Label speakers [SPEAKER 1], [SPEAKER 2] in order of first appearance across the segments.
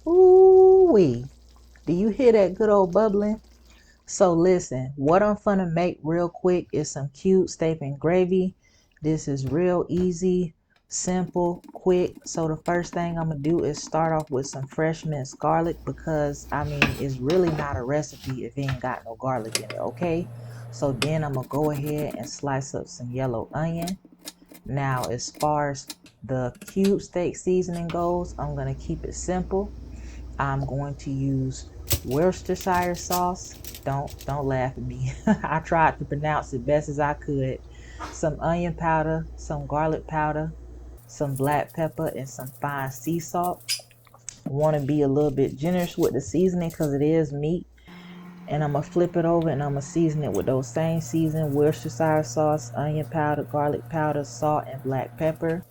[SPEAKER 1] Ooh wee. Do you hear that good old bubbling? So listen, what I'm gonna make real quick is some cute steak and gravy. This is real easy, simple, quick. So the first thing I'm gonna do is start off with some fresh minced garlic because I mean it's really not a recipe if it ain't got no garlic in it, okay? So then I'm gonna go ahead and slice up some yellow onion. Now as far as the cube steak seasoning goes, I'm gonna keep it simple. I'm going to use Worcestershire sauce. Don't laugh at me. I tried to pronounce it best as I could. Some onion powder, some garlic powder, some black pepper, and some fine sea salt. I want to be a little bit generous with the seasoning because it is meat. And I'm going to flip it over and I'm going to season it with those same season, Worcestershire sauce, onion powder, garlic powder, salt, and black pepper.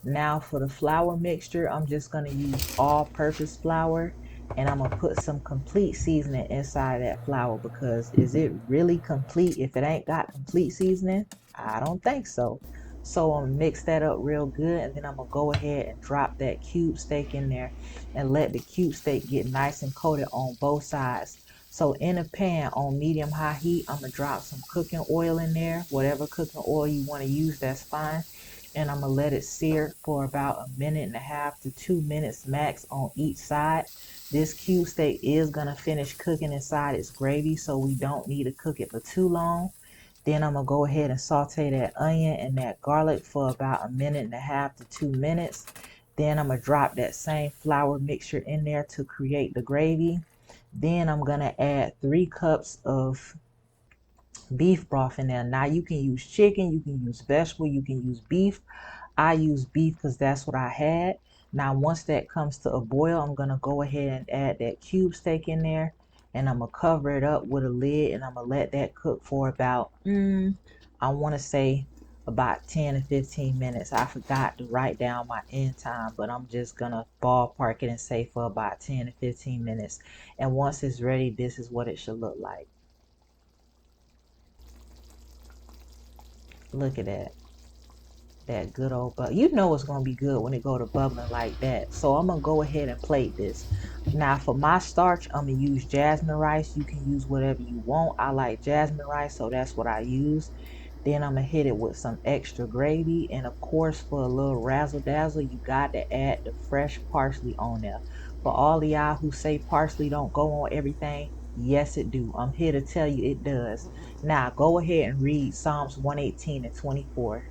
[SPEAKER 1] Now for the flour mixture, I'm just going to use all-purpose flour and I'm going to put some complete seasoning inside that flour because is it really complete if it ain't got complete seasoning? I don't think so. So I'm going to mix that up real good and then I'm going to go ahead and drop that cube steak in there and let the cube steak get nice and coated on both sides. So in a pan on medium high heat, I'm going to drop some cooking oil in there. Whatever cooking oil you want to use, that's fine. And I'm going to let it sear for about a minute and a half to 2 minutes max on each side. This cube steak is going to finish cooking inside its gravy, so we don't need to cook it for too long. Then I'm going to go ahead and saute that onion and that garlic for about a minute and a half to 2 minutes. Then I'm going to drop that same flour mixture in there to create the gravy. Then I'm going to add 3 cups of beef broth in there. Now you can use chicken, you can use vegetable, you can use beef. I use beef because that's what I had. Now once that comes to a boil, I'm going to go ahead and add that cube steak in there. And I'm going to cover it up with a lid and I'm going to let that cook for about, I want to say about 10 to 15 minutes. I forgot to write down my end time, but I'm just going to ballpark it and say for about 10 to 15 minutes. And once it's ready, this is what it should look like. Look at that. That good old but you know it's gonna be good when it go to bubbling like that. So I'm gonna go ahead and plate this. Now for my starch, I'm gonna use jasmine rice. You can use whatever you want. I like jasmine rice, so that's what I use. Then I'm gonna hit it with some extra gravy, and of course for a little razzle dazzle, you got to add the fresh parsley on there. For all of y'all who say parsley don't go on everything, yes it do. I'm here to tell you it does. Now go ahead and read Psalms 118 and 24.